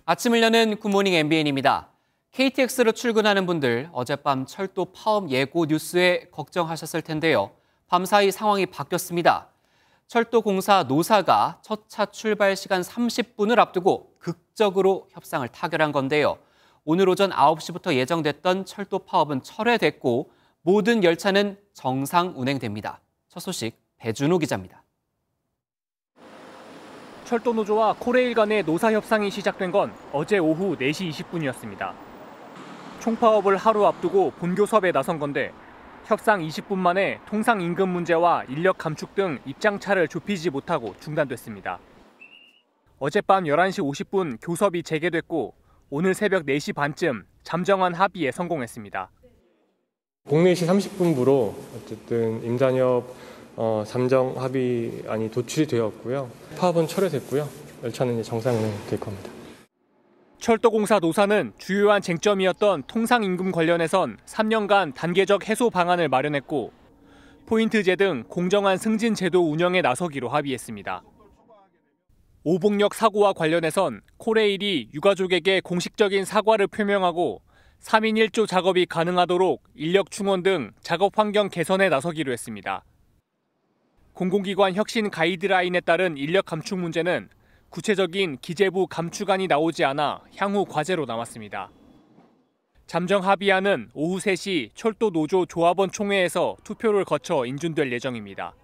아침을 여는 굿모닝 MBN입니다. KTX로 출근하는 분들 어젯밤 철도 파업 예고 뉴스에 걱정하셨을 텐데요. 밤사이 상황이 바뀌었습니다. 철도공사 노사가 첫 차 출발 시간 30분을 앞두고 극적으로 협상을 타결한 건데요. 오늘 오전 9시부터 예정됐던 철도 파업은 철회됐고 모든 열차는 정상 운행됩니다. 첫 소식 배준호 기자입니다. 철도노조와 코레일 간의 노사 협상이 시작된 건 어제 오후 4시 20분이었습니다. 총파업을 하루 앞두고 본교 수업에 나선 건데 협상 20분 만에 통상 임금 문제와 인력 감축 등 입장차를 좁히지 못하고 중단됐습니다. 어젯밤 11시 50분 교섭이 재개됐고 오늘 새벽 4시 반쯤 잠정한 합의에 성공했습니다. 오후 4시 30분부로 어쨌든 임단협 잠정 합의안이 도출이 되었고요. 파업은 철회됐고요. 열차는 이제 정상 운행될 겁니다. 철도공사 노사는 주요한 쟁점이었던 통상임금 관련해선 3년간 단계적 해소 방안을 마련했고 포인트제 등 공정한 승진 제도 운영에 나서기로 합의했습니다. 오봉역 사고와 관련해선 코레일이 유가족에게 공식적인 사과를 표명하고 3인 1조 작업이 가능하도록 인력 충원 등 작업 환경 개선에 나서기로 했습니다. 공공기관 혁신 가이드라인에 따른 인력 감축 문제는 구체적인 기재부 감축안이 나오지 않아 향후 과제로 남았습니다. 잠정 합의안은 오후 3시 철도 노조 조합원 총회에서 투표를 거쳐 인준될 예정입니다.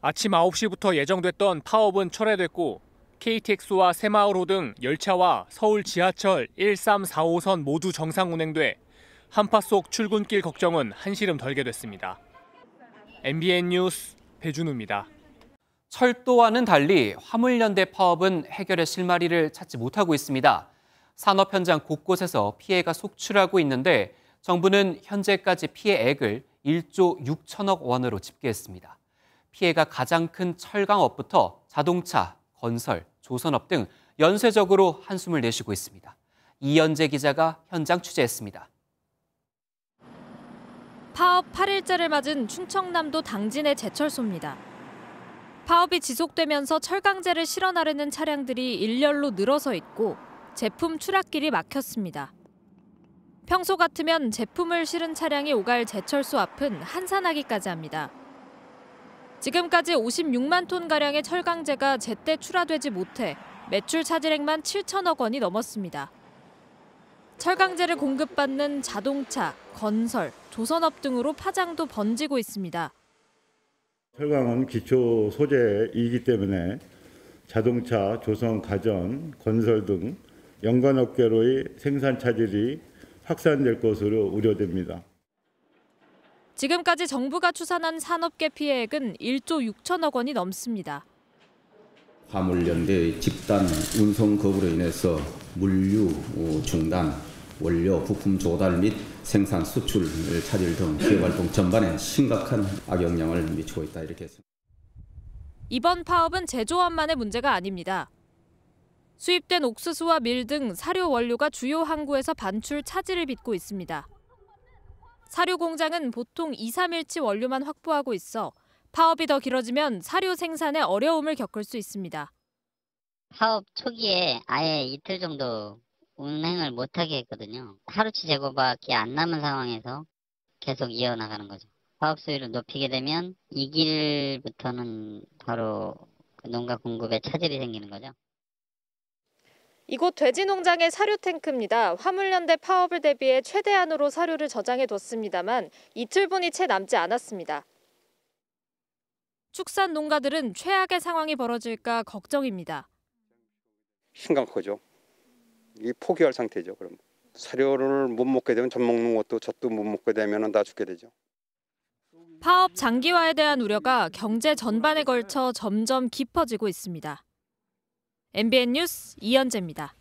아침 9시부터 예정됐던 파업은 철회됐고 KTX와 새마을호 등 열차와 서울 지하철 1, 3, 4호선 모두 정상 운행돼 한파 속 출근길 걱정은 한시름 덜게 됐습니다. MBN 뉴스 배준우입니다. 철도와는 달리 화물연대 파업은 해결의 실마리를 찾지 못하고 있습니다. 산업 현장 곳곳에서 피해가 속출하고 있는데 정부는 현재까지 피해액을 1조 6천억 원으로 집계했습니다. 피해가 가장 큰 철강업부터 자동차, 건설, 조선업 등 연쇄적으로 한숨을 내쉬고 있습니다. 이연재 기자가 현장 취재했습니다. 파업 8일째를 맞은 충청남도 당진의 제철소입니다. 파업이 지속되면서 철강제를 실어 나르는 차량들이 일렬로 늘어서 있고 제품 추락길이 막혔습니다. 평소 같으면 제품을 실은 차량이 오갈 제철소 앞은 한산하기까지 합니다. 지금까지 56만 톤가량의 철강제가 제때 출하되지 못해 매출 차질액만 7천억 원이 넘었습니다. 철강제를 공급받는 자동차, 건설, 조선업 등으로 파장도 번지고 있습니다. 철강은 기초 소재이기 때문에 자동차, 조선, 가전, 건설 등 연관업계로의 생산 차질이 확산될 것으로 우려됩니다. 지금까지 정부가 추산한 산업계 피해액은 1조 6천억 원이 넘습니다. 화물연대의 집단 운송 거부로 인해서 물류 중단, 원료 부품 조달 및 생산 수출 차질 등 기업활동 전반에 심각한 악영향을 미치고 있다 이렇게 했습니다. 이번 파업은 제조업만의 문제가 아닙니다. 수입된 옥수수와 밀 등 사료 원료가 주요 항구에서 반출 차질을 빚고 있습니다. 사료 공장은 보통 2, 3일치 원료만 확보하고 있어 파업이 더 길어지면 사료 생산에 어려움을 겪을 수 있습니다. 파업 초기에 아예 이틀 정도 운행을 못하게 했거든요. 하루치 재고밖에 안 남은 상황에서 계속 이어나가는 거죠. 파업 수위를 높이게 되면 2길부터는 바로 농가 공급에 차질이 생기는 거죠. 이곳 돼지 농장의 사료 탱크입니다. 화물연대 파업을 대비해 최대한으로 사료를 저장해뒀습니다만 이틀분이 채 남지 않았습니다. 축산 농가들은 최악의 상황이 벌어질까 걱정입니다. 심각하죠. 이 포기할 상태죠. 그럼 사료를 못 먹게 되면 젖 먹는 것도 젖도 못 먹게 되면 다 죽게 되죠. 파업 장기화에 대한 우려가 경제 전반에 걸쳐 점점 깊어지고 있습니다. MBN 뉴스 이연재입니다.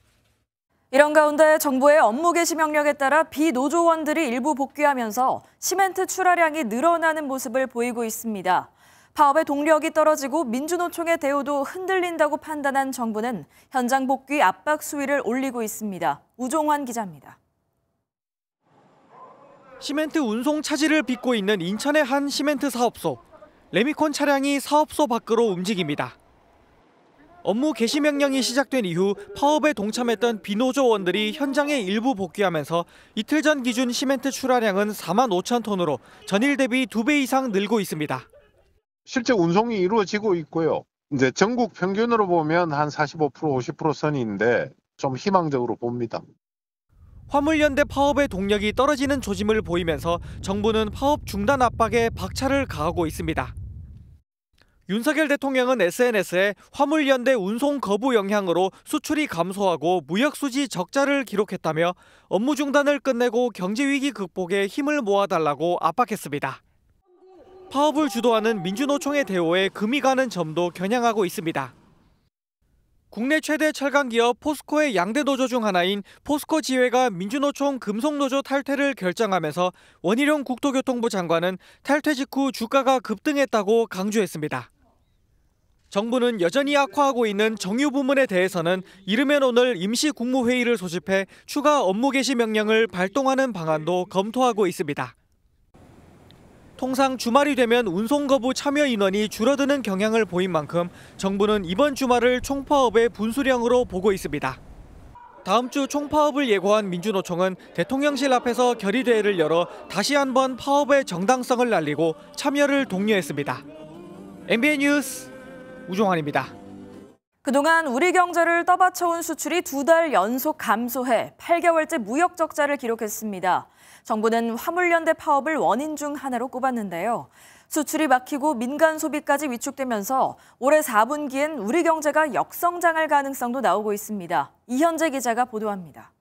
이런 가운데 정부의 업무 개시 명령에 따라 비노조원들이 일부 복귀하면서 시멘트 출하량이 늘어나는 모습을 보이고 있습니다. 파업의 동력이 떨어지고 민주노총의 대우도 흔들린다고 판단한 정부는 현장 복귀 압박 수위를 올리고 있습니다. 우종환 기자입니다. 시멘트 운송 차질을 빚고 있는 인천의 한 시멘트 사업소. 레미콘 차량이 사업소 밖으로 움직입니다. 업무 개시 명령이 시작된 이후 파업에 동참했던 비노조원들이 현장에 일부 복귀하면서 이틀 전 기준 시멘트 출하량은 4만 5천 톤으로 전일 대비 2배 이상 늘고 있습니다. 실제 운송이 이루어지고 있고요. 이제 전국 평균으로 보면 한 45%, 50% 선인데 좀 희망적으로 봅니다. 화물연대 파업의 동력이 떨어지는 조짐을 보이면서 정부는 파업 중단 압박에 박차를 가하고 있습니다. 윤석열 대통령은 SNS에 화물연대 운송 거부 영향으로 수출이 감소하고 무역수지 적자를 기록했다며 업무 중단을 끝내고 경제위기 극복에 힘을 모아달라고 압박했습니다. 파업을 주도하는 민주노총의 대우에 금이 가는 점도 겨냥하고 있습니다. 국내 최대 철강기업 포스코의 양대 노조 중 하나인 포스코 지회가 민주노총 금속노조 탈퇴를 결정하면서 원희룡 국토교통부 장관은 탈퇴 직후 주가가 급등했다고 강조했습니다. 정부는 여전히 악화하고 있는 정유 부문에 대해서는 이르면 오늘 임시 국무회의를 소집해 추가 업무 개시 명령을 발동하는 방안도 검토하고 있습니다. 통상 주말이 되면 운송 거부 참여 인원이 줄어드는 경향을 보인 만큼 정부는 이번 주말을 총파업의 분수령으로 보고 있습니다. 다음 주 총파업을 예고한 민주노총은 대통령실 앞에서 결의대회를 열어 다시 한번 파업의 정당성을 알리고 참여를 독려했습니다. MBN 뉴스 우종환입니다. 그동안 우리 경제를 떠받쳐온 수출이 2달 연속 감소해 8개월째 무역 적자를 기록했습니다. 정부는 화물연대 파업을 원인 중 하나로 꼽았는데요. 수출이 막히고 민간 소비까지 위축되면서 올해 4분기엔 우리 경제가 역성장할 가능성도 나오고 있습니다. 이현재 기자가 보도합니다.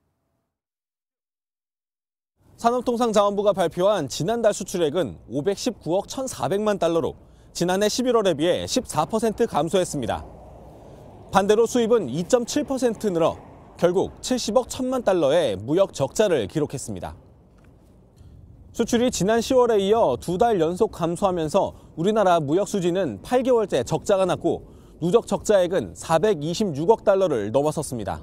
산업통상자원부가 발표한 지난달 수출액은 519억 1,400만 달러로 지난해 11월에 비해 14% 감소했습니다. 반대로 수입은 2.7% 늘어 결국 70억 1,000만 달러의 무역 적자를 기록했습니다. 수출이 지난 10월에 이어 2달 연속 감소하면서 우리나라 무역 수지는 8개월째 적자가 났고 누적 적자액은 426억 달러를 넘어섰습니다.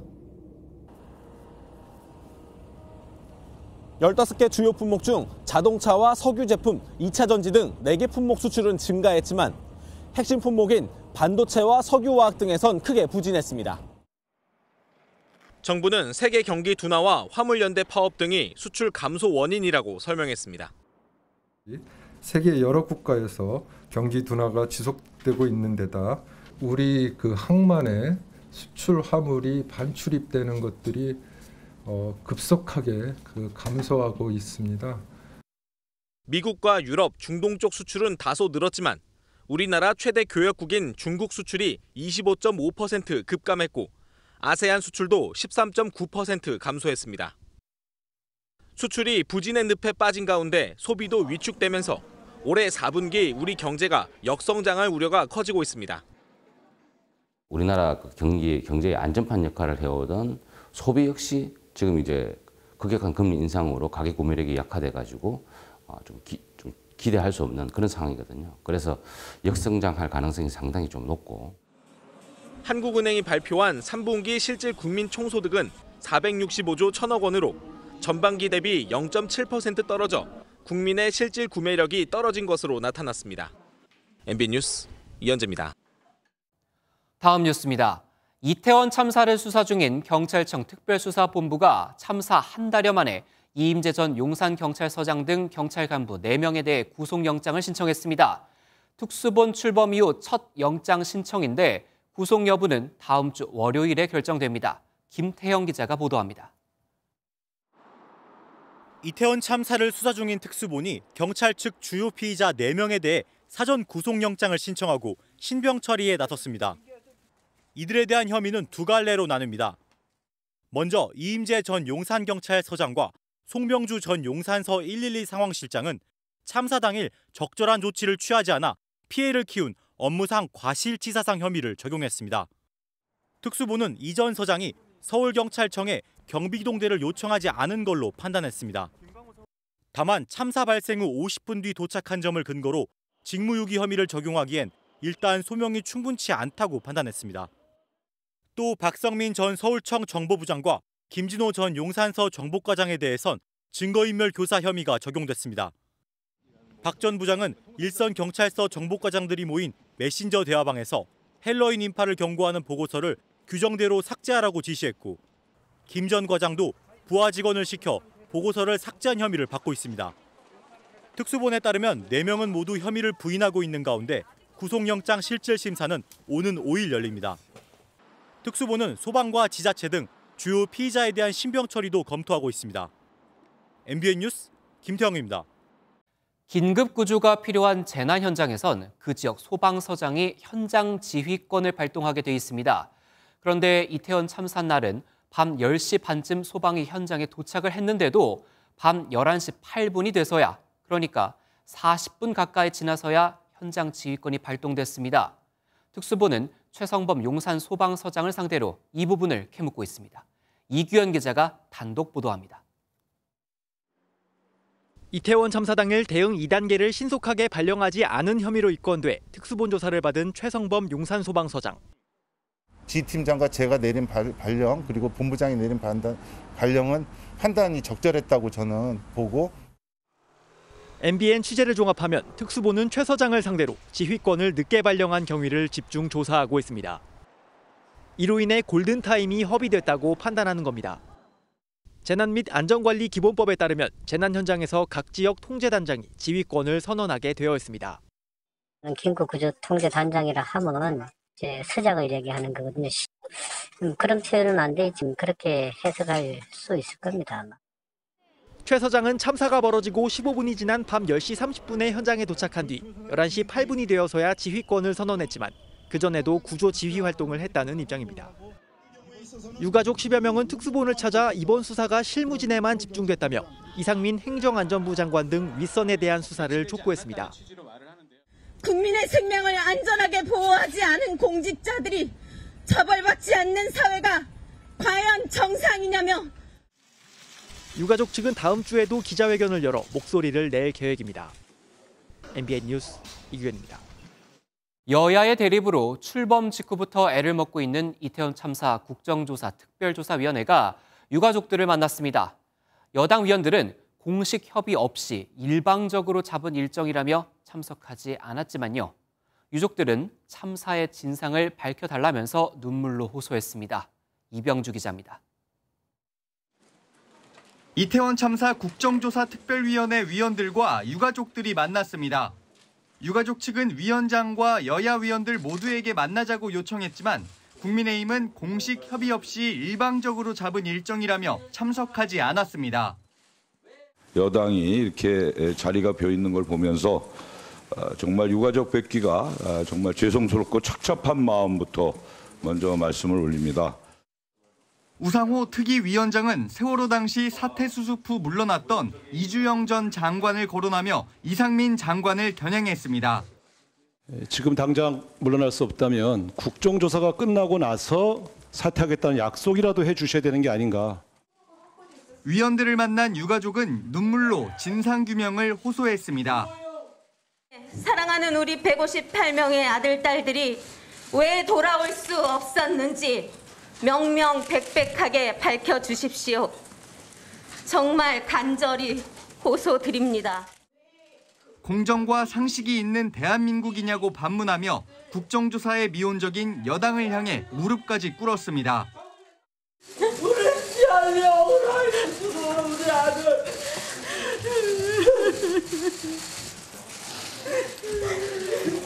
15개 주요 품목 중 자동차와 석유 제품, 2차 전지 등 4개 품목 수출은 증가했지만 핵심 품목인 반도체와 석유화학 등에선 크게 부진했습니다. 정부는 세계 경기 둔화와 화물연대 파업 등이 수출 감소 원인이라고 설명했습니다. 세계 여러 국가에서 경기 둔화가 지속되고 있는 데다 우리 항만에 수출 화물이 반출입되는 것들이 급속하게 감소하고 있습니다. 미국과 유럽, 중동 쪽 수출은 다소 늘었지만 우리나라 최대 교역국인 중국 수출이 25.5% 급감했고 아세안 수출도 13.9% 감소했습니다. 수출이 부진의 늪에 빠진 가운데 소비도 위축되면서 올해 4분기 우리 경제가 역성장할 우려가 커지고 있습니다. 우리나라 경제의 안전판 역할을 해오던 소비 역시 지금 이제 급격한 금리 인상으로 가계 구매력이 약화돼가지고 좀 기대할 수 없는 그런 상황이거든요. 그래서 역성장할 가능성이 상당히 좀 높고. 한국은행이 발표한 3분기 실질 국민 총소득은 465조 1천억 원으로 전반기 대비 0.7% 떨어져 국민의 실질 구매력이 떨어진 것으로 나타났습니다. MBN 뉴스 이현재입니다. 다음 뉴스입니다. 이태원 참사를 수사 중인 경찰청 특별수사본부가 참사 한 달여 만에 이임재 전 용산경찰서장 등 경찰 간부 4명에 대해 구속영장을 신청했습니다. 특수본 출범 이후 첫 영장 신청인데 구속 여부는 다음 주 월요일에 결정됩니다. 김태형 기자가 보도합니다. 이태원 참사를 수사 중인 특수본이 경찰 측 주요 피의자 4명에 대해 사전 구속영장을 신청하고 신병 처리에 나섰습니다. 이들에 대한 혐의는 2갈래로 나눕니다. 먼저 이임재 전 용산경찰서장과 송병주 전 용산서 112 상황실장은 참사 당일 적절한 조치를 취하지 않아 피해를 키운 업무상 과실치사상 혐의를 적용했습니다. 특수본은 이 전 서장이 서울경찰청에 경비기동대를 요청하지 않은 걸로 판단했습니다. 다만 참사 발생 후 50분 뒤 도착한 점을 근거로 직무유기 혐의를 적용하기엔 일단 소명이 충분치 않다고 판단했습니다. 또 박성민 전 서울청 정보부장과 김진호 전 용산서 정보과장에 대해선 증거인멸 교사 혐의가 적용됐습니다. 박 전 부장은 일선 경찰서 정보과장들이 모인 메신저 대화방에서 헬로윈 인파를 경고하는 보고서를 규정대로 삭제하라고 지시했고 김 전 과장도 부하 직원을 시켜 보고서를 삭제한 혐의를 받고 있습니다. 특수본에 따르면 4명은 모두 혐의를 부인하고 있는 가운데 구속영장 실질 심사는 오는 5일 열립니다. 특수본은 소방과 지자체 등 주요 피의자에 대한 신병 처리도 검토하고 있습니다. MBN 뉴스 김태형입니다. 긴급 구조가 필요한 재난 현장에선 그 지역 소방서장이 현장 지휘권을 발동하게 돼 있습니다. 그런데 이태원 참사 날은 밤 10시 반쯤 소방이 현장에 도착을 했는데도 밤 11시 8분이 돼서야, 그러니까 40분 가까이 지나서야 현장 지휘권이 발동됐습니다. 특수본은 최성범 용산 소방서장을 상대로 이 부분을 캐묻고 있습니다. 이규현 기자가 단독 보도합니다. 이태원 참사 당일 대응 2단계를 신속하게 발령하지 않은 혐의로 입건돼 특수본 조사를 받은 최성범 용산 소방서장. 지휘팀장과 제가 내린 발령, 그리고 본부장이 내린 발령은 판단이 적절했다고 저는 보고, MBN 취재를 종합하면 특수본은 최 서장을 상대로 지휘권을 늦게 발령한 경위를 집중 조사하고 있습니다. 이로 인해 골든타임이 허비됐다고 판단하는 겁니다. 재난 및 안전관리 기본법에 따르면 재난 현장에서 각 지역 통제단장이 지휘권을 선언하게 되어 있습니다. 긴급구조통제단장이라 하면 이제 서장을 얘기하는 거거든요. 그런 표현은 안 돼 있지만 그렇게 해석할 수 있을 겁니다, 아마. 최 서장은 참사가 벌어지고 15분이 지난 밤 10시 30분에 현장에 도착한 뒤 11시 8분이 되어서야 지휘권을 선언했지만 그전에도 구조 지휘 활동을 했다는 입장입니다. 유가족 10여 명은 특수본을 찾아 이번 수사가 실무진에만 집중됐다며 이상민 행정안전부 장관 등 윗선에 대한 수사를 촉구했습니다. 국민의 생명을 안전하게 보호하지 않은 공직자들이 처벌받지 않는 사회가 과연 정상이냐며. 유가족 측은 다음 주에도 기자회견을 열어 목소리를 낼 계획입니다. MBN 뉴스 이규현입니다. 여야의 대립으로 출범 직후부터 애를 먹고 있는 이태원 참사 국정조사 특별조사위원회가 유가족들을 만났습니다. 여당 위원들은 공식 협의 없이 일방적으로 잡은 일정이라며 참석하지 않았지만요. 유족들은 참사의 진상을 밝혀달라면서 눈물로 호소했습니다. 이병주 기자입니다. 이태원 참사 국정조사 특별위원회 위원들과 유가족들이 만났습니다. 유가족 측은 위원장과 여야 위원들 모두에게 만나자고 요청했지만 국민의힘은 공식 협의 없이 일방적으로 잡은 일정이라며 참석하지 않았습니다. 여당이 이렇게 자리가 비어 있는 걸 보면서 정말 유가족 뵙기가 정말 죄송스럽고 착잡한 마음부터 먼저 말씀을 올립니다. 우상호 특위위원장은 세월호 당시 사태 수습 후 물러났던 이주영 전 장관을 거론하며 이상민 장관을 겨냥했습니다. 지금 당장 물러날 수 없다면 국정조사가 끝나고 나서 사퇴하겠다는 약속이라도 해주셔야 되는 게 아닌가. 위원들을 만난 유가족은 눈물로 진상규명을 호소했습니다. 사랑하는 우리 158명의 아들, 딸들이 왜 돌아올 수 없었는지 명명백백하게 밝혀주십시오. 정말 간절히 호소드립니다. 공정과 상식이 있는 대한민국이냐고 반문하며 국정조사에 미온적인 여당을 향해 무릎까지 꿇었습니다. 우리 시아이야, 우리 아들.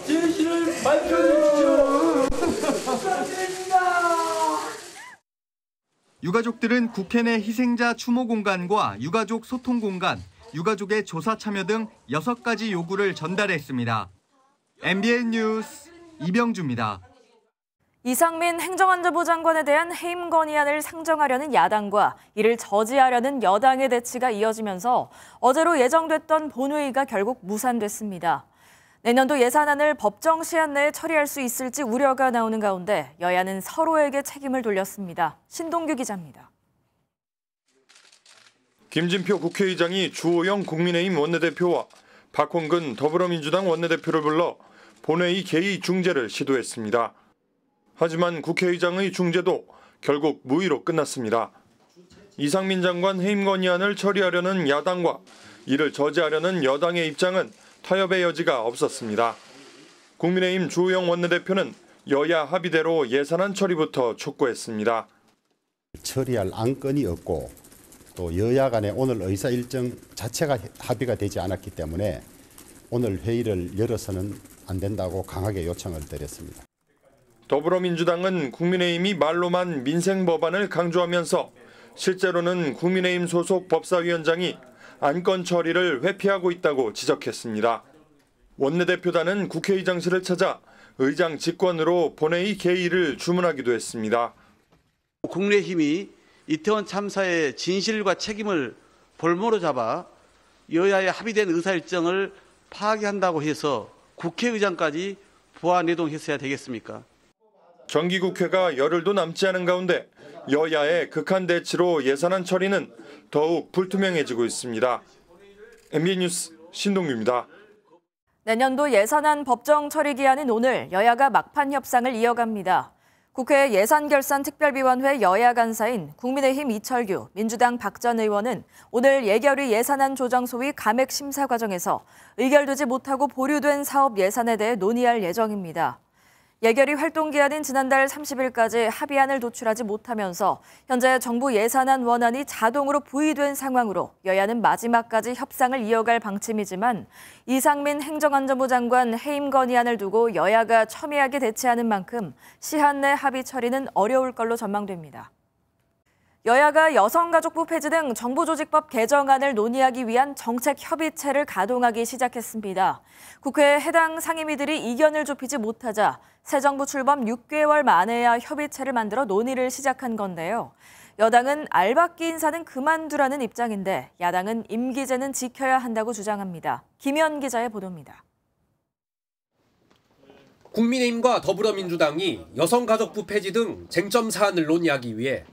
진실을 밝혀주십시오. 유가족들은 국회 내 희생자 추모 공간과 유가족 소통 공간, 유가족의 조사 참여 등 6가지 요구를 전달했습니다. MBN 뉴스 이병주입니다. 이상민 행정안전부 장관에 대한 해임 건의안을 상정하려는 야당과 이를 저지하려는 여당의 대치가 이어지면서 어제로 예정됐던 본회의가 결국 무산됐습니다. 내년도 예산안을 법정 시한 내에 처리할 수 있을지 우려가 나오는 가운데 여야는 서로에게 책임을 돌렸습니다. 신동규 기자입니다. 김진표 국회의장이 주호영 국민의힘 원내대표와 박홍근 더불어민주당 원내대표를 불러 본회의 개의 중재를 시도했습니다. 하지만 국회의장의 중재도 결국 무의로 끝났습니다. 이상민 장관 해임 건의안을 처리하려는 야당과 이를 저지하려는 여당의 입장은 타협의 여지가 없었습니다. 국민의힘 주호영 원내대표는 여야 합의대로 예산안 처리부터 촉구했습니다. 처리할 안건이 없고 또 여야 간의 오늘 의사 일정 자체가 합의가 되지 않았기 때문에 오늘 회의를 열어서는 안 된다고 강하게 요청을 드렸습니다. 더불어민주당은 국민의힘이 말로만 민생 법안을 강조하면서 실제로는 국민의힘 소속 법사위원장이 안건 처리를 회피하고 있다고 지적했습니다. 원내대표단은 국회의장실을 찾아 의장 직권으로 본회의 개의를 주문하기도 했습니다. 국민의힘이 이태원 참사의 진실과 책임을 볼모로 잡아 여야의 합의된 의사일정을 파기한다고 해서 국회의장까지 보완내동했어야 되겠습니까? 정기국회가 열흘도 남지 않은 가운데 여야의 극한 대치로 예산안 처리는 더욱 불투명해지고 있습니다. MBN 뉴스 신동규입니다. 내년도 예산안 법정 처리 기한인 오늘 여야가 막판 협상을 이어갑니다. 국회 예산결산특별위원회 여야 간사인 국민의힘 이철규, 민주당 박 전 의원은 오늘 예결위 예산안 조정 소위 감액 심사 과정에서 의결되지 못하고 보류된 사업 예산에 대해 논의할 예정입니다. 예결위 활동 기한인 지난달 30일까지 합의안을 도출하지 못하면서 현재 정부 예산안 원안이 자동으로 부의된 상황으로 여야는 마지막까지 협상을 이어갈 방침이지만 이상민 행정안전부 장관 해임 건의안을 두고 여야가 첨예하게 대치하는 만큼 시한 내 합의 처리는 어려울 걸로 전망됩니다. 여야가 여성가족부 폐지 등 정부조직법 개정안을 논의하기 위한 정책협의체를 가동하기 시작했습니다. 국회에 해당 상임위들이 이견을 좁히지 못하자 새 정부 출범 6개월 만에야 협의체를 만들어 논의를 시작한 건데요. 여당은 알박기 인사는 그만두라는 입장인데 야당은 임기제는 지켜야 한다고 주장합니다. 김현 기자의 보도입니다. 국민의힘과 더불어민주당이 여성가족부 폐지 등 쟁점 사안을 논의하기 위해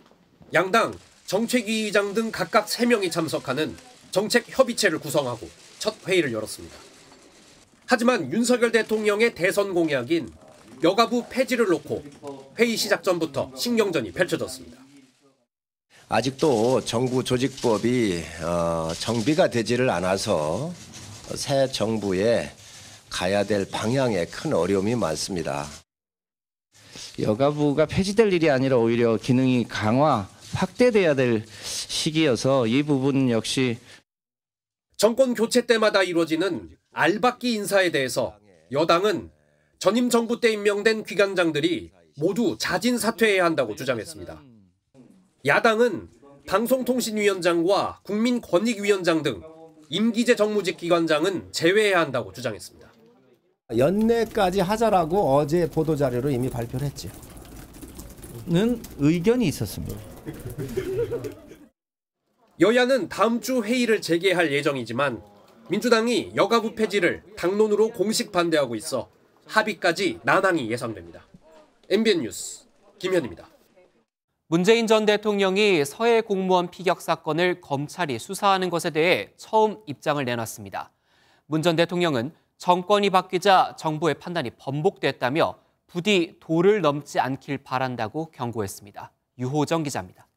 양당 정책위의장 등 각각 3명이 참석하는 정책협의체를 구성하고 첫 회의를 열었습니다. 하지만 윤석열 대통령의 대선 공약인 여가부 폐지를 놓고 회의 시작 전부터 신경전이 펼쳐졌습니다. 아직도 정부 조직법이 정비가 되지를 않아서 새 정부에 가야 될 방향에 큰 어려움이 많습니다. 여가부가 폐지될 일이 아니라 오히려 기능이 강화, 확대돼야 될 시기여서 이 부분 역시 정권 교체 때마다 이루어지는 알박기 인사에 대해서 여당은 전임 정부 때 임명된 기관장들이 모두 자진 사퇴해야 한다고 주장했습니다. 야당은 방송통신위원장과 국민권익위원장 등 임기제 정무직 기관장은 제외해야 한다고 주장했습니다. 연내까지 하자라고 어제 보도자료로 이미 발표를 했죠. 는 의견이 있었습니다. 여야는 다음 주 회의를 재개할 예정이지만 민주당이 여가부 폐지를 당론으로 공식 반대하고 있어 합의까지 난항이 예상됩니다. MBN 뉴스 김현입니다. 문재인 전 대통령이 서해 공무원 피격 사건을 검찰이 수사하는 것에 대해 처음 입장을 내놨습니다. 문 전 대통령은 정권이 바뀌자 정부의 판단이 번복됐다며 부디 도를 넘지 않길 바란다고 경고했습니다. 유호정 기자입니다.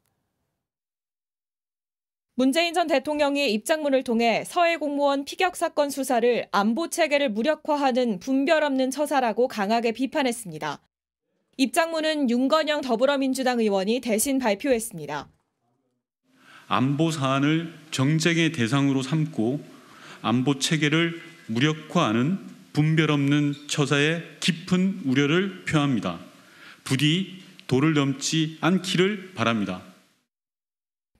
문재인 전 대통령이 입장문을 통해 서해 공무원 피격 사건 수사를 안보 체계를 무력화하는 분별 없는 처사라고 강하게 비판했습니다. 입장문은 윤건영 더불어민주당 의원이 대신 발표했습니다. 안보 사안을 정쟁의 대상으로 삼고 안보 체계를 무력화하는 분별 없는 처사에 깊은 우려를 표합니다. 부디 도를 넘지 않기를 바랍니다.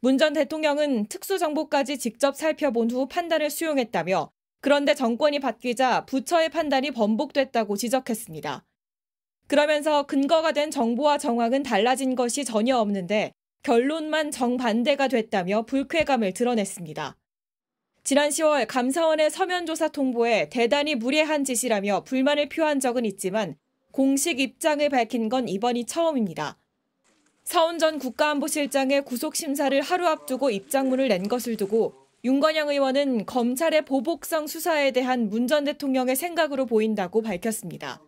문 전 대통령은 특수정보까지 직접 살펴본 후 판단을 수용했다며 그런데 정권이 바뀌자 부처의 판단이 번복됐다고 지적했습니다. 그러면서 근거가 된 정보와 정황은 달라진 것이 전혀 없는데 결론만 정반대가 됐다며 불쾌감을 드러냈습니다. 지난 10월 감사원의 서면조사 통보에 대단히 무례한 짓이라며 불만을 표한 적은 있지만 공식 입장을 밝힌 건 이번이 처음입니다. 서훈 전 국가안보실장의 구속심사를 하루 앞두고 입장문을 낸 것을 두고 윤건영 의원은 검찰의 보복성 수사에 대한 문 전 대통령의 생각으로 보인다고 밝혔습니다.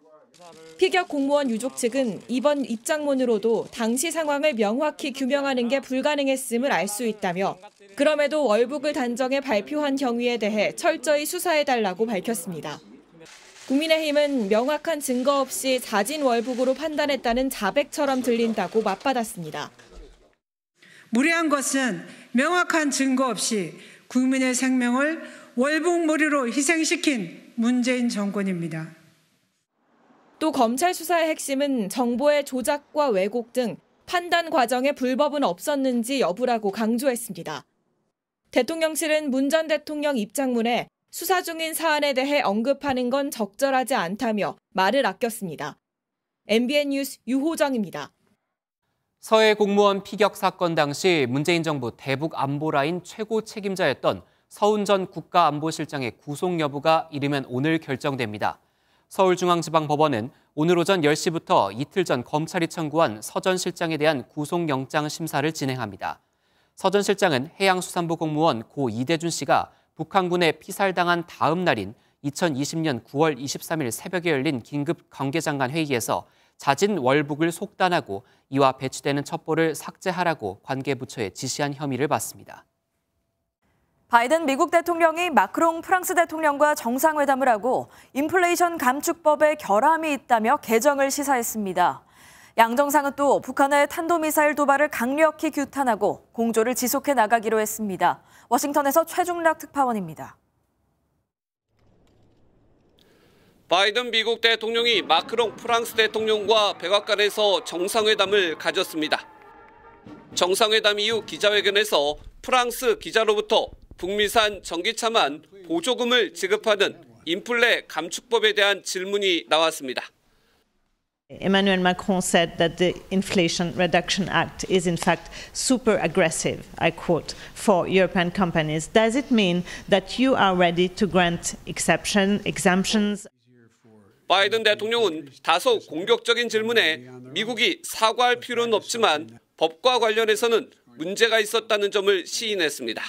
피격 공무원 유족 측은 이번 입장문으로도 당시 상황을 명확히 규명하는 게 불가능했음을 알 수 있다며 그럼에도 월북을 단정해 발표한 경위에 대해 철저히 수사해달라고 밝혔습니다. 국민의힘은 명확한 증거 없이 자진월북으로 판단했다는 자백처럼 들린다고 맞받았습니다. 무례한 것은 명확한 증거 없이 국민의 생명을 월북몰이로 희생시킨 문재인 정권입니다. 또 검찰 수사의 핵심은 정보의 조작과 왜곡 등 판단 과정에 불법은 없었는지 여부라고 강조했습니다. 대통령실은 문 전 대통령 입장문에 수사 중인 사안에 대해 언급하는 건 적절하지 않다며 말을 아꼈습니다. MBN 뉴스 유호정입니다. 서해 공무원 피격 사건 당시 문재인 정부 대북 안보라인 최고 책임자였던 서훈 전 국가안보실장의 구속 여부가 이르면 오늘 결정됩니다. 서울중앙지방법원은 오늘 오전 10시부터 이틀 전 검찰이 청구한 서 전 실장에 대한 구속영장 심사를 진행합니다. 서 전 실장은 해양수산부 공무원 고 이대준 씨가 북한군에 피살당한 다음 날인 2020년 9월 23일 새벽에 열린 긴급 관계장관 회의에서 자진 월북을 속단하고 이와 배치되는 첩보를 삭제하라고 관계부처에 지시한 혐의를 받습니다. 바이든 미국 대통령이 마크롱 프랑스 대통령과 정상회담을 하고 인플레이션 감축법에 결함이 있다며 개정을 시사했습니다. 양 정상은 또 북한의 탄도미사일 도발을 강력히 규탄하고 공조를 지속해 나가기로 했습니다. 워싱턴에서 최중락 특파원입니다. 바이든 미국 대통령이 마크롱 프랑스 대통령과 백악관에서 정상회담을 가졌습니다. 정상회담 이후 기자회견에서 프랑스 기자로부터 북미산 전기차만 보조금을 지급하는 인플레 감축법에 대한 질문이 나왔습니다. Emmanuel Macron said that the Inflation Reduction Act is in fact super aggressive, I quote, for European companies. Does it mean that you are ready to grant exemptions? 바이든 대통령은 다소 공격적인 질문에 미국이 사과할 필요는 없지만 법과 관련해서는 문제가 있었다는 점을 시인했습니다.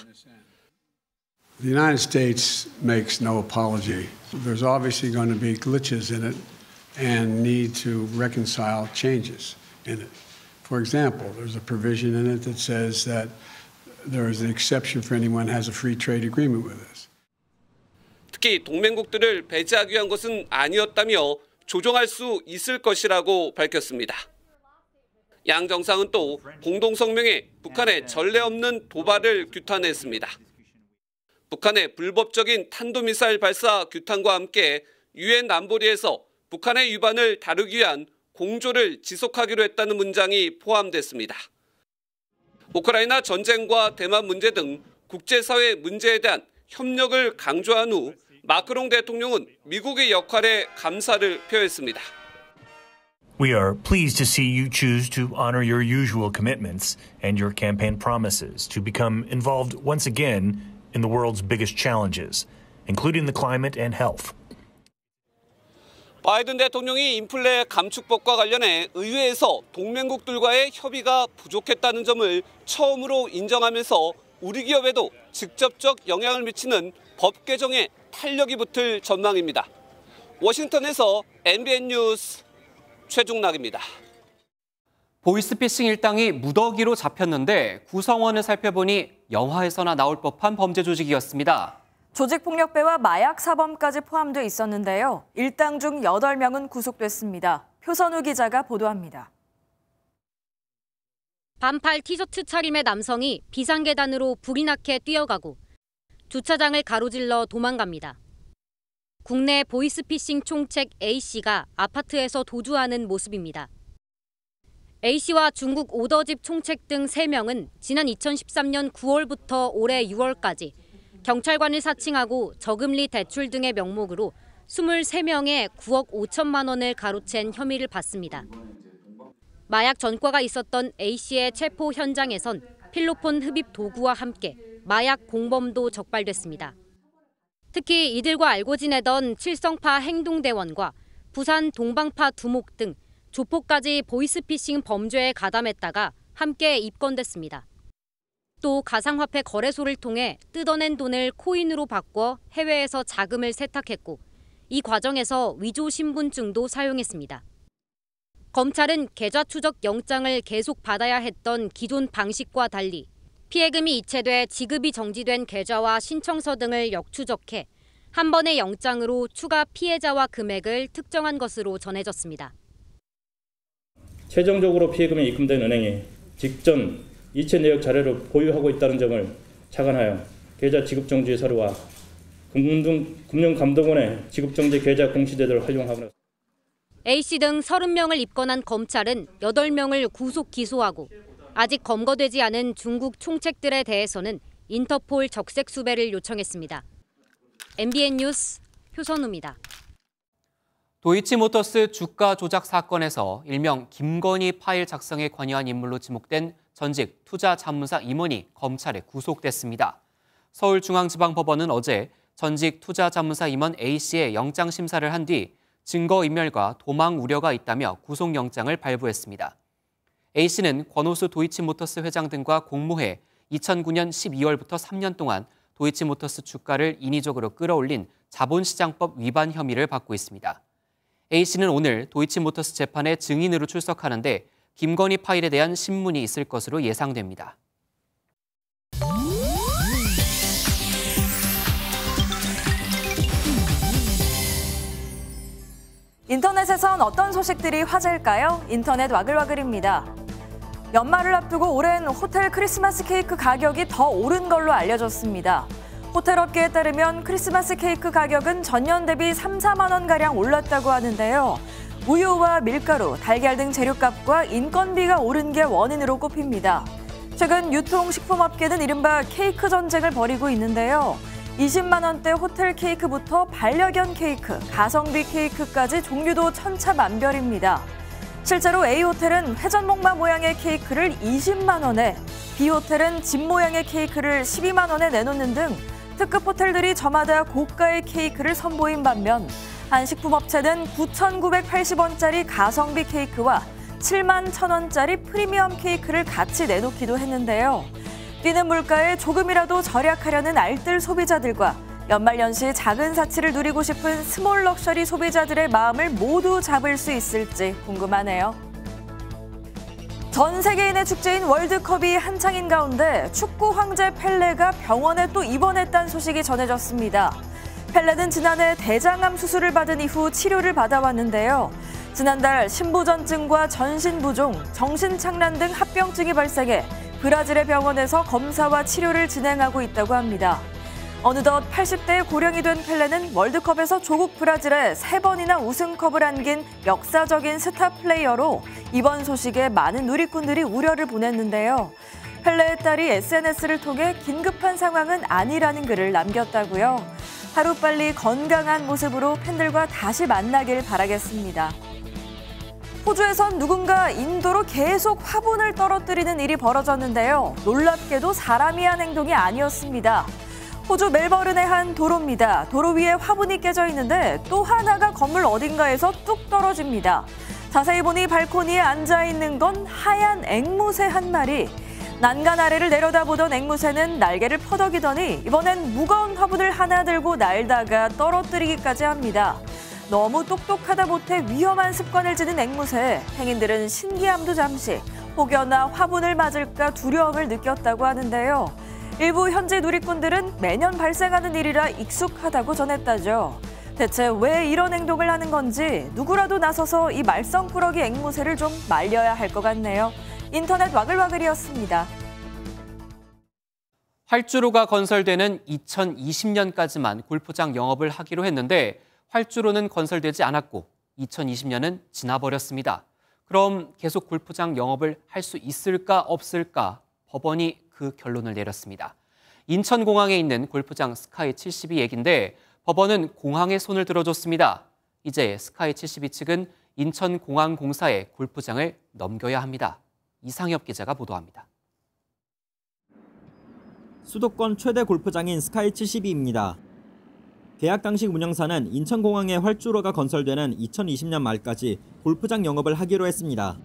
The United States makes no apology. There's obviously going to be glitches in it and need to reconcile changes in it. For example, there's a provision in it that says that there is an exception for anyone who has a free trade agreement with us. 특히 동맹국들을 배제하기 위한 것은 아니었다며 조정할 수 있을 것이라고 밝혔습니다. 양 정상은 또 공동성명에 북한의 전례 없는 도발을 규탄했습니다. 북한의 불법적인 탄도미사일 발사 규탄과 함께 유엔 안보리에서 북한의 위반을 다루기 위한 공조를 지속하기로 했다는 문장이 포함됐습니다. 우크라이나 전쟁과 대만 문제 등 국제사회 문제에 대한 협력을 강조한 후 마크롱 대통령은 미국의 역할에 감사를 표했습니다. We are pleased to see you choose to honor your usual commitments and your campaign promises to become involved once again in the world's biggest challenges, including the climate and health. 바이든 대통령이 인플레 감축법과 관련해 의회에서 동맹국들과의 협의가 부족했다는 점을 처음으로 인정하면서 우리 기업에도 직접적 영향을 미치는 법 개정에 탄력이 붙을 전망입니다. 워싱턴에서 MBN 뉴스 최중락입니다. 보이스피싱 일당이 무더기로 잡혔는데 구성원을 살펴보니 영화에서나 나올 법한 범죄 조직이었습니다. 조직폭력배와 마약 사범까지 포함돼 있었는데요. 일당 중 8명은 구속됐습니다. 표선우 기자가 보도합니다. 반팔 티셔츠 차림의 남성이 비상계단으로 불이 나게 뛰어가고 주차장을 가로질러 도망갑니다. 국내 보이스피싱 총책 A씨가 아파트에서 도주하는 모습입니다. A씨와 중국 오더집 총책 등 3명은 지난 2013년 9월부터 올해 6월까지 경찰관을 사칭하고 저금리 대출 등의 명목으로 23명의 9억 5천만 원을 가로챈 혐의를 받습니다. 마약 전과가 있었던 A씨의 체포 현장에선 필로폰 흡입 도구와 함께 마약 공범도 적발됐습니다. 특히 이들과 알고 지내던 칠성파 행동대원과 부산 동방파 두목 등 조폭까지 보이스피싱 범죄에 가담했다가 함께 입건됐습니다. 또 가상화폐 거래소를 통해 뜯어낸 돈을 코인으로 바꿔 해외에서 자금을 세탁했고 이 과정에서 위조 신분증도 사용했습니다. 검찰은 계좌 추적 영장을 계속 받아야 했던 기존 방식과 달리 피해금이 이체돼 지급이 정지된 계좌와 신청서 등을 역추적해 한 번의 영장으로 추가 피해자와 금액을 특정한 것으로 전해졌습니다. 최종적으로 피해금이 입금된 은행이 직전 이체 내역 자료를 보유하고 있다는 점을 착안하여 계좌 지급정지 서류와 금융감독원의 지급정지 계좌 공시제도를 활용하고 A씨 등 30명을 입건한 검찰은 8명을 구속 기소하고 아직 검거되지 않은 중국 총책들에 대해서는 인터폴 적색 수배를 요청했습니다. MBN 뉴스 효선우입니다. 도이치모터스 주가 조작 사건에서 일명 김건희 파일 작성에 관여한 인물로 지목된 전직 투자자문사 임원이 검찰에 구속됐습니다. 서울중앙지방법원은 어제 전직 투자자문사 임원 A씨의 영장심사를 한 뒤 증거인멸과 도망 우려가 있다며 구속영장을 발부했습니다. A씨는 권오수 도이치모터스 회장 등과 공모해 2009년 12월부터 3년 동안 도이치모터스 주가를 인위적으로 끌어올린 자본시장법 위반 혐의를 받고 있습니다. A씨는 오늘 도이치모터스 재판에 증인으로 출석하는데 김건희 파일에 대한 신문이 있을 것으로 예상됩니다. 인터넷에선 어떤 소식들이 화제일까요? 인터넷 와글와글입니다. 연말을 앞두고 올해는 호텔 크리스마스 케이크 가격이 더 오른 걸로 알려졌습니다. 호텔 업계에 따르면 크리스마스 케이크 가격은 전년 대비 3, 4만 원가량 올랐다고 하는데요. 우유와 밀가루, 달걀 등 재료값과 인건비가 오른 게 원인으로 꼽힙니다. 최근 유통식품업계는 이른바 케이크 전쟁을 벌이고 있는데요. 20만 원대 호텔 케이크부터 반려견 케이크, 가성비 케이크까지 종류도 천차만별입니다. 실제로 A호텔은 회전목마 모양의 케이크를 20만 원에, B호텔은 집 모양의 케이크를 12만 원에 내놓는 등 특급 호텔들이 저마다 고가의 케이크를 선보인 반면 한 식품업체는 9,980원짜리 가성비 케이크와 7만 1,000원짜리 프리미엄 케이크를 같이 내놓기도 했는데요. 뛰는 물가에 조금이라도 절약하려는 알뜰 소비자들과 연말연시 작은 사치를 누리고 싶은 스몰 럭셔리 소비자들의 마음을 모두 잡을 수 있을지 궁금하네요. 전 세계인의 축제인 월드컵이 한창인 가운데 축구 황제 펠레가 병원에 또 입원했다는 소식이 전해졌습니다. 펠레는 지난해 대장암 수술을 받은 이후 치료를 받아왔는데요. 지난달 신부전증과 전신부종, 정신착란 등 합병증이 발생해 브라질의 병원에서 검사와 치료를 진행하고 있다고 합니다. 어느덧 80대의 고령이 된 펠레는 월드컵에서 조국 브라질에 3번이나 우승컵을 안긴 역사적인 스타 플레이어로 이번 소식에 많은 누리꾼들이 우려를 보냈는데요. 펠레의 딸이 SNS를 통해 긴급한 상황은 아니라는 글을 남겼다고요. 하루빨리 건강한 모습으로 팬들과 다시 만나길 바라겠습니다. 호주에선 누군가 인도로 계속 화분을 떨어뜨리는 일이 벌어졌는데요. 놀랍게도 사람이 한 행동이 아니었습니다. 호주 멜버른의 한 도로입니다. 도로 위에 화분이 깨져 있는데 또 하나가 건물 어딘가에서 뚝 떨어집니다. 자세히 보니 발코니에 앉아있는 건 하얀 앵무새 한 마리. 난간 아래를 내려다보던 앵무새는 날개를 퍼덕이더니 이번엔 무거운 화분을 하나 들고 날다가 떨어뜨리기까지 합니다. 너무 똑똑하다 못해 위험한 습관을 지닌 앵무새. 행인들은 신기함도 잠시 혹여나 화분을 맞을까 두려움을 느꼈다고 하는데요. 일부 현지 누리꾼들은 매년 발생하는 일이라 익숙하다고 전했다죠. 대체 왜 이런 행동을 하는 건지 누구라도 나서서 이 말썽꾸러기 앵무새를 좀 말려야 할 것 같네요. 인터넷 와글와글이었습니다. 활주로가 건설되는 2020년까지만 골프장 영업을 하기로 했는데 활주로는 건설되지 않았고 2020년은 지나버렸습니다. 그럼 계속 골프장 영업을 할 수 있을까 없을까? 법원이 그 결론을 내렸습니다. 인천공항에 있는 골프장 스카이 72 얘긴데 법원은 공항에 손을 들어줬습니다. 이제 스카이 72 측은 인천공항공사에 골프장을 넘겨야 합니다. 이상엽 기자가 보도합니다. 수도권 최대 골프장인 스카이 72입니다. 계약 당시 운영사는 인천공항에 활주로가 건설되는 2020년 말까지 골프장 영업을 하기로 했습니다.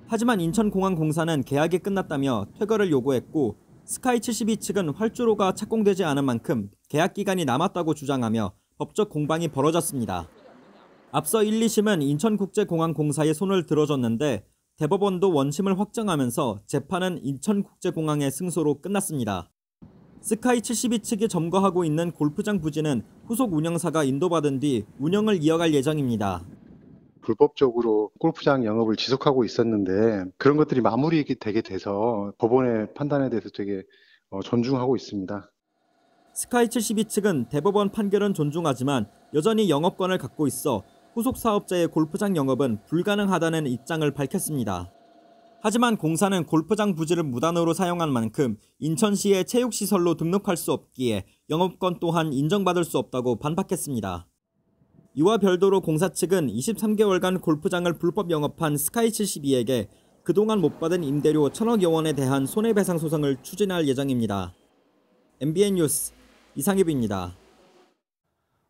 하지만 인천공항공사는 계약이 끝났다며 퇴거를 요구했고 스카이 72 측은 활주로가 착공되지 않은 만큼 계약 기간이 남았다고 주장하며 법적 공방이 벌어졌습니다. 앞서 1, 2심은 인천국제공항공사에 손을 들어줬는데 대법원도 원심을 확정하면서 재판은 인천국제공항의 승소로 끝났습니다. 스카이 72 측이 점거하고 있는 골프장 부지는 후속 운영사가 인도받은 뒤 운영을 이어갈 예정입니다. 불법적으로 골프장 영업을 지속하고 있었는데 그런 것들이 마무리되게 돼서 법원의 판단에 대해서 되게 존중하고 있습니다. 스카이72 측은 대법원 판결은 존중하지만 여전히 영업권을 갖고 있어 후속 사업자의 골프장 영업은 불가능하다는 입장을 밝혔습니다. 하지만 공사는 골프장 부지를 무단으로 사용한 만큼 인천시의 체육시설로 등록할 수 없기에 영업권 또한 인정받을 수 없다고 반박했습니다. 이와 별도로 공사 측은 23개월간 골프장을 불법 영업한 스카이72에게 그동안 못 받은 임대료 1,000억여 원에 대한 손해배상 소송을 추진할 예정입니다. MBN 뉴스 이상엽입니다.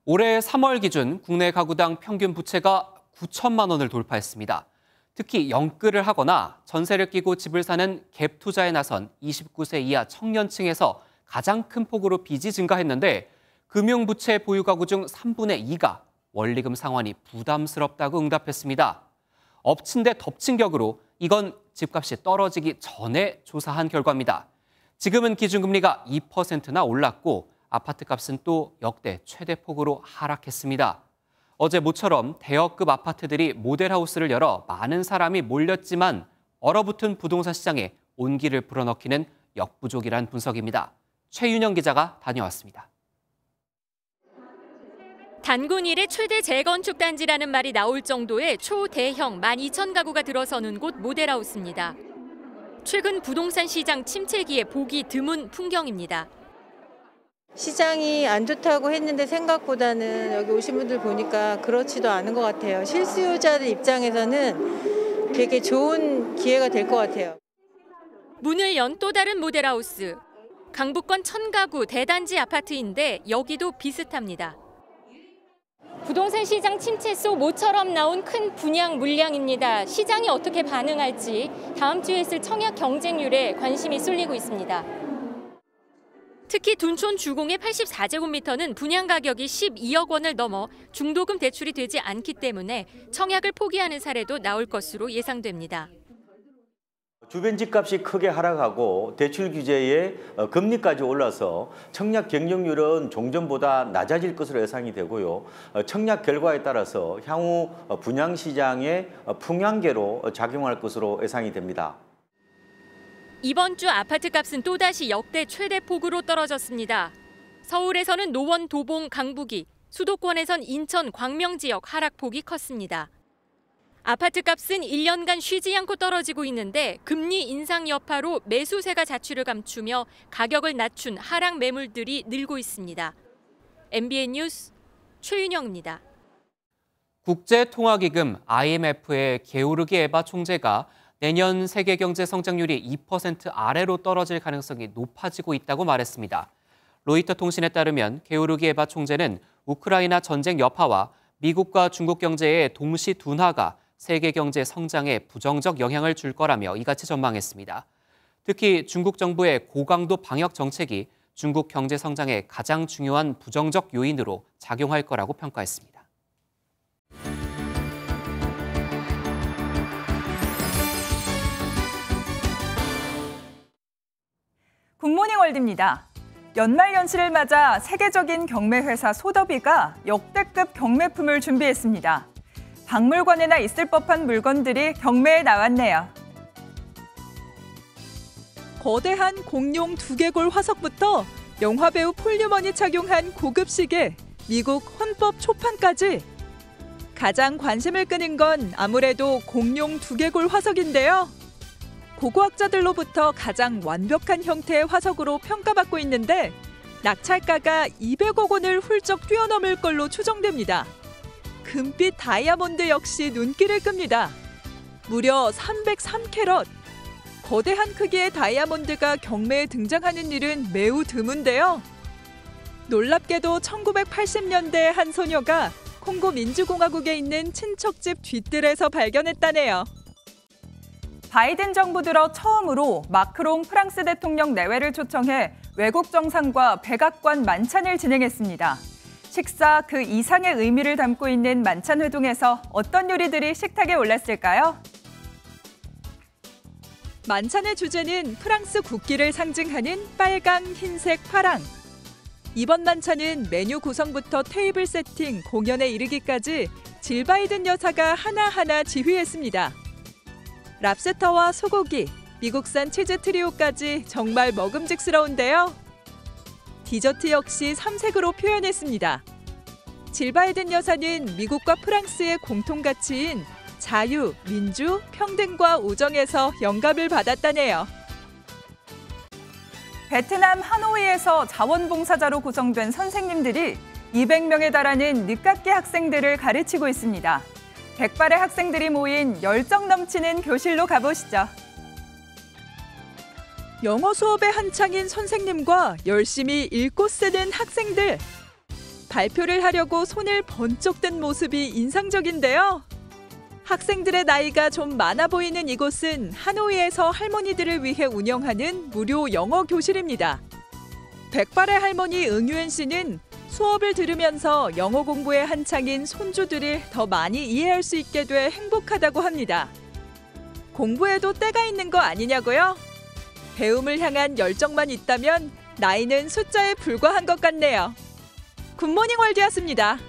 올해 3월 기준 국내 가구당 평균 부채가 9천만 원을 돌파했습니다. 특히 영끌을 하거나 전세를 끼고 집을 사는 갭 투자에 나선 29세 이하 청년층에서 가장 큰 폭으로 빚이 증가했는데 금융부채 보유 가구 중 3분의 2가 원리금 상환이 부담스럽다고 응답했습니다. 엎친 데 덮친 격으로 이건 집값이 떨어지기 전에 조사한 결과입니다. 지금은 기준금리가 2%나 올랐고 아파트값은 또 역대 최대폭으로 하락했습니다. 어제 모처럼 대여급 아파트들이 모델하우스를 열어 많은 사람이 몰렸지만 얼어붙은 부동산 시장에 온기를 불어넣기는 역부족이란 분석입니다. 최윤영 기자가 다녀왔습니다. 단군 이래 최대 재건축 단지라는 말이 나올 정도의 초대형 12,000가구가 들어서는 곳 모델하우스입니다. 최근 부동산 시장 침체기에 보기 드문 풍경입니다. 시장이 안 좋다고 했는데 생각보다는 여기 오신 분들 보니까 그렇지도 않은 것 같아요. 실수요자들 입장에서는 되게 좋은 기회가 될 것 같아요. 문을 연 또 다른 모델하우스. 강북권 1,000가구 대단지 아파트인데 여기도 비슷합니다. 부동산 시장 침체 속 모처럼 나온 큰 분양 물량입니다. 시장이 어떻게 반응할지 다음 주에 있을 청약 경쟁률에 관심이 쏠리고 있습니다. 특히 둔촌 주공의 84제곱미터는 분양 가격이 12억 원을 넘어 중도금 대출이 되지 않기 때문에 청약을 포기하는 사례도 나올 것으로 예상됩니다. 주변 집값이 크게 하락하고 대출 규제에 금리까지 올라서 청약 경쟁률은 종전보다 낮아질 것으로 예상이 되고요. 청약 결과에 따라서 향후 분양시장의 풍향계로 작용할 것으로 예상이 됩니다. 이번 주 아파트값은 또다시 역대 최대폭으로 떨어졌습니다. 서울에서는 노원, 도봉, 강북이, 수도권에선 인천, 광명 지역 하락폭이 컸습니다. 아파트값은 1년간 쉬지 않고 떨어지고 있는데 금리 인상 여파로 매수세가 자취를 감추며 가격을 낮춘 하락 매물들이 늘고 있습니다. MBN 뉴스 최윤영입니다. 국제통화기금 IMF의 게오르기 에바 총재가 내년 세계 경제 성장률이 2% 아래로 떨어질 가능성이 높아지고 있다고 말했습니다. 로이터 통신에 따르면 게오르기 에바 총재는 우크라이나 전쟁 여파와 미국과 중국 경제의 동시 둔화가 세계 경제 성장에 부정적 영향을 줄 거라며 이같이 전망했습니다. 특히 중국 정부의 고강도 방역 정책이 중국 경제 성장의 가장 중요한 부정적 요인으로 작용할 거라고 평가했습니다. 굿모닝 월드입니다. 연말연시를 맞아 세계적인 경매회사 소더비가 역대급 경매품을 준비했습니다. 박물관에나 있을 법한 물건들이 경매에 나왔네요. 거대한 공룡 두개골 화석부터 영화배우 폴 뉴먼이 착용한 고급 시계, 미국 헌법 초판까지 가장 관심을 끄는 건 아무래도 공룡 두개골 화석인데요. 고고학자들로부터 가장 완벽한 형태의 화석으로 평가받고 있는데 낙찰가가 200억 원을 훌쩍 뛰어넘을 걸로 추정됩니다. 금빛 다이아몬드 역시 눈길을 끕니다. 무려 303캐럿. 거대한 크기의 다이아몬드가 경매에 등장하는 일은 매우 드문데요. 놀랍게도 1980년대의 한 소녀가 콩고 민주공화국에 있는 친척집 뒤뜰에서 발견했다네요. 바이든 정부 들어 처음으로 마크롱 프랑스 대통령 내외를 초청해 외국 정상과 백악관 만찬을 진행했습니다. 식사 그 이상의 의미를 담고 있는 만찬 회동에서 어떤 요리들이 식탁에 올랐을까요? 만찬의 주제는 프랑스 국기를 상징하는 빨강, 흰색, 파랑. 이번 만찬은 메뉴 구성부터 테이블 세팅, 공연에 이르기까지 질 바이든 여사가 하나하나 지휘했습니다. 랍스터와 소고기, 미국산 치즈 트리오까지 정말 먹음직스러운데요. 디저트 역시 삼색으로 표현했습니다. 질 바이든 여사는 미국과 프랑스의 공통 가치인 자유, 민주, 평등과 우정에서 영감을 받았다네요. 베트남 하노이에서 자원봉사자로 구성된 선생님들이 200명에 달하는 늦깎이 학생들을 가르치고 있습니다. 100발의 학생들이 모인 열정 넘치는 교실로 가보시죠. 영어 수업에 한창인 선생님과 열심히 읽고 쓰는 학생들. 발표를 하려고 손을 번쩍 든 모습이 인상적인데요. 학생들의 나이가 좀 많아 보이는 이곳은 하노이에서 할머니들을 위해 운영하는 무료 영어 교실입니다. 100발의 할머니 응유엔 씨는 수업을 들으면서 영어 공부에 한창인 손주들을 더 많이 이해할 수 있게 돼 행복하다고 합니다. 공부에도 때가 있는 거 아니냐고요? 배움을 향한 열정만 있다면 나이는 숫자에 불과한 것 같네요. 굿모닝 월드였습니다.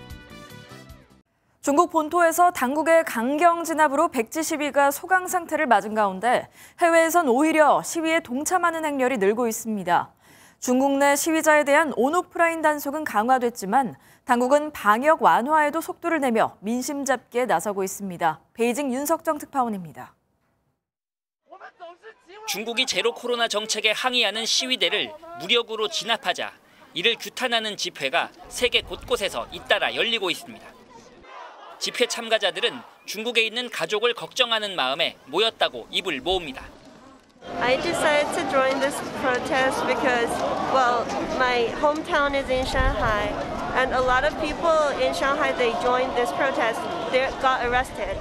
중국 본토에서 당국의 강경 진압으로 백지 시위가 소강 상태를 맞은 가운데 해외에선 오히려 시위에 동참하는 행렬이 늘고 있습니다. 중국 내 시위자에 대한 온오프라인 단속은 강화됐지만 당국은 방역 완화에도 속도를 내며 민심 잡기에 나서고 있습니다. 베이징 윤석정 특파원입니다. 중국이 제로 코로나 정책에 항의하는 시위대를 무력으로 진압하자 이를 규탄하는 집회가 세계 곳곳에서 잇따라 열리고 있습니다. 집회 참가자들은 중국에 있는 가족을 걱정하는 마음에 모였다고 입을 모읍니다. I decided to join this protest because, well, my hometown is in Shanghai, and a lot of people in Shanghai, they joined this protest. They got arrested.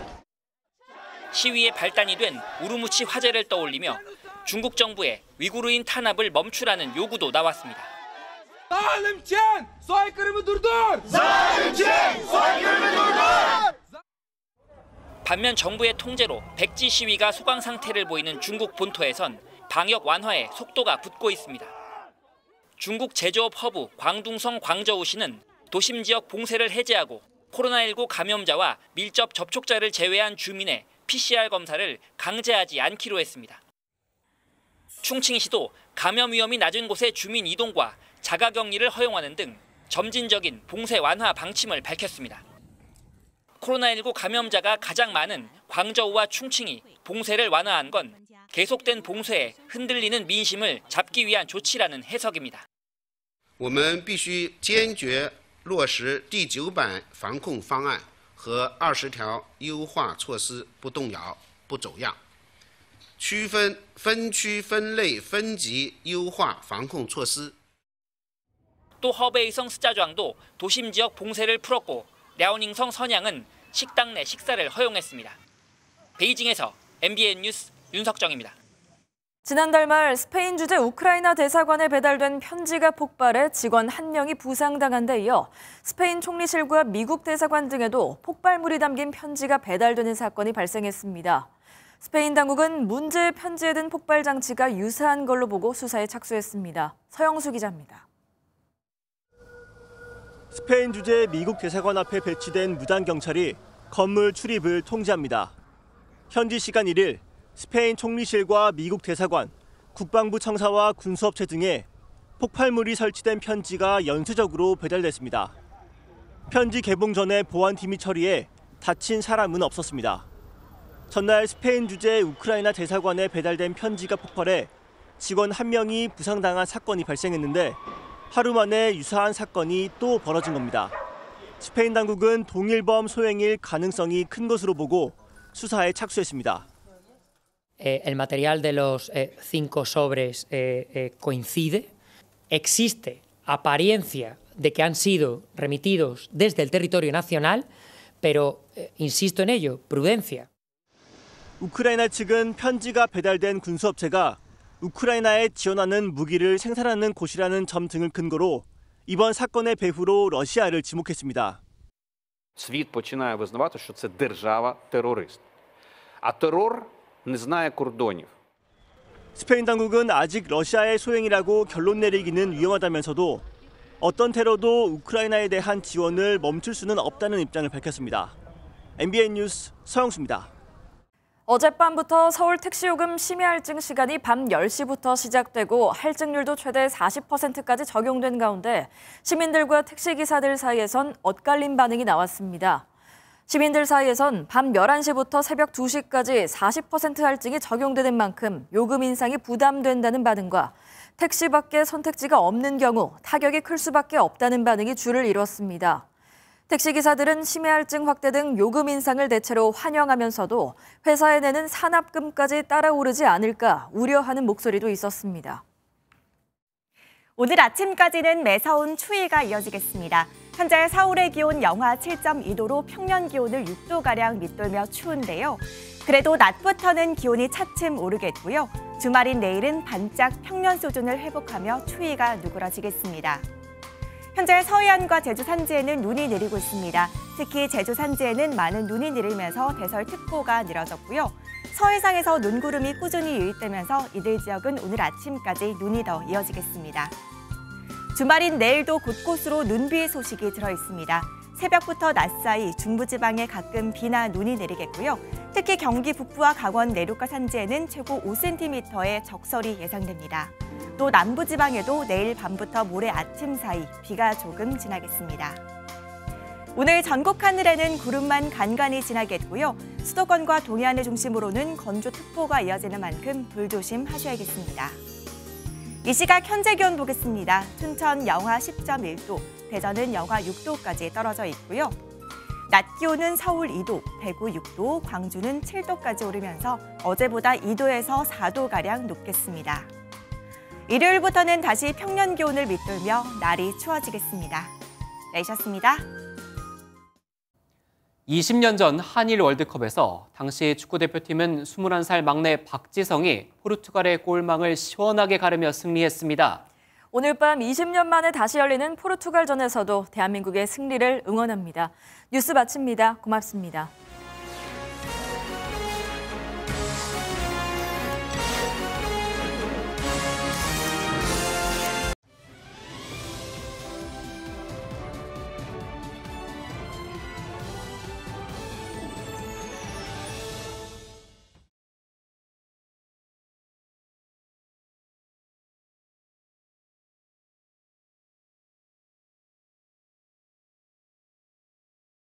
시위의 발단이 된 우루무치 화재를 떠올리며 중국 정부의 위구르인 탄압을 멈추라는 요구도 나왔습니다. 반면 정부의 통제로 백지 시위가 소강 상태를 보이는 중국 본토에선 방역 완화에 속도가 붙고 있습니다. 중국 제조업 허브 광둥성 광저우시는 도심 지역 봉쇄를 해제하고 코로나19 감염자와 밀접 접촉자를 제외한 주민의 PCR 검사를 강제하지 않기로 했습니다. 충칭시도 감염 위험이 낮은 곳의 주민 이동과 자가격리를 허용하는 등 점진적인 봉쇄 완화 방침을 밝혔습니다. 코로나19 감염자가 가장 많은 광저우와 충칭이 봉쇄를 완화한 건 계속된 봉쇄에 흔들리는 민심을 잡기 위한 조치라는 해석입니다. 我们必须坚决落实第9版防控方案和20条优化措施不动摇、不走样，分区分类分级优化防控措施。 또 허베이성 스자좌도 도심 지역 봉쇄를 풀었고 랴오닝성 선양은 식당 내 식사를 허용했습니다. 베이징에서 MBN 뉴스 윤석정입니다. 지난달 말 스페인 주재 우크라이나 대사관에 배달된 편지가 폭발해 직원 1명이 부상당한 데 이어 스페인 총리실과 미국 대사관 등에도 폭발물이 담긴 편지가 배달되는 사건이 발생했습니다. 스페인 당국은 문제의 편지에 든 폭발 장치가 유사한 걸로 보고 수사에 착수했습니다. 서영수 기자입니다. 스페인 주재 미국 대사관 앞에 배치된 무단 경찰이 건물 출입을 통제합니다. 현지 시간 1일 스페인 총리실과 미국 대사관, 국방부 청사와 군수업체 등에 폭발물이 설치된 편지가 연쇄적으로 배달됐습니다. 편지 개봉 전에 보안팀이 처리해 다친 사람은 없었습니다. 전날 스페인 주재 우크라이나 대사관에 배달된 편지가 폭발해 직원 1명이 부상당한 사건이 발생했는데 하루 만에 유사한 사건이 또 벌어진 겁니다. 스페인 당국은 동일범 소행일 가능성이 큰 것으로 보고 수사에 착수했습니다. El material de los 5 sobres coincide. Existe apariencia de que han sido remitidos desde el territorio nacional, pero insisto en ello, prudencia. 우크라이나 측은 편지가 배달된 군수업체가 우크라이나에 지원하는 무기를 생산하는 곳이라는 점 등을 근거로 이번 사건의 배후로 러시아를 지목했습니다. Світ починає визнавати, що це держава-терорист. А терор не знає кордонів. 스페인 당국은 아직 러시아의 소행이라고 결론 내리기는 위험하다면서도 어떤 테러도 우크라이나에 대한 지원을 멈출 수는 없다는 입장을 밝혔습니다. MBN 뉴스 서영수입니다. 어젯밤부터 서울 택시요금 심야 할증 시간이 밤 10시부터 시작되고 할증률도 최대 40%까지 적용된 가운데 시민들과 택시기사들 사이에선 엇갈린 반응이 나왔습니다. 시민들 사이에선 밤 11시부터 새벽 2시까지 40% 할증이 적용되는 만큼 요금 인상이 부담된다는 반응과 택시밖에 선택지가 없는 경우 타격이 클 수밖에 없다는 반응이 줄을 이뤘습니다. 택시기사들은 심야 할증 확대 등 요금 인상을 대체로 환영하면서도 회사에 내는 산업금까지 따라오르지 않을까 우려하는 목소리도 있었습니다. 오늘 아침까지는 매서운 추위가 이어지겠습니다. 현재 서울의 기온 영하 7.2도로 평년 기온을 6도가량 밑돌며 추운데요. 그래도 낮부터는 기온이 차츰 오르겠고요. 주말인 내일은 반짝 평년 수준을 회복하며 추위가 누그러지겠습니다. 현재 서해안과 제주 산지에는 눈이 내리고 있습니다. 특히 제주 산지에는 많은 눈이 내리면서 대설특보가 내려졌고요. 서해상에서 눈구름이 꾸준히 유입되면서 이들 지역은 오늘 아침까지 눈이 더 이어지겠습니다. 주말인 내일도 곳곳으로 눈비 소식이 들어있습니다. 새벽부터 낮 사이 중부지방에 가끔 비나 눈이 내리겠고요. 특히 경기 북부와 강원 내륙과 산지에는 최고 5cm의 적설이 예상됩니다. 또 남부지방에도 내일 밤부터 모레 아침 사이 비가 조금 지나겠습니다. 오늘 전국 하늘에는 구름만 간간히 지나겠고요. 수도권과 동해안을 중심으로는 건조특보가 이어지는 만큼 불조심하셔야겠습니다. 이 시각 현재 기온 보겠습니다. 춘천 영하 10.1도, 대전은 영하 6도까지 떨어져 있고요. 낮 기온은 서울 2도, 대구 6도, 광주는 7도까지 오르면서 어제보다 2도에서 4도가량 높겠습니다. 일요일부터는 다시 평년 기온을 밑돌며 날이 추워지겠습니다. 내셨습니다. 20년 전 한일 월드컵에서 당시 축구대표팀은 21살 막내 박지성이 포르투갈의 골망을 시원하게 가르며 승리했습니다. 오늘 밤 20년 만에 다시 열리는 포르투갈전에서도 대한민국의 승리를 응원합니다. 뉴스 마칩니다. 고맙습니다.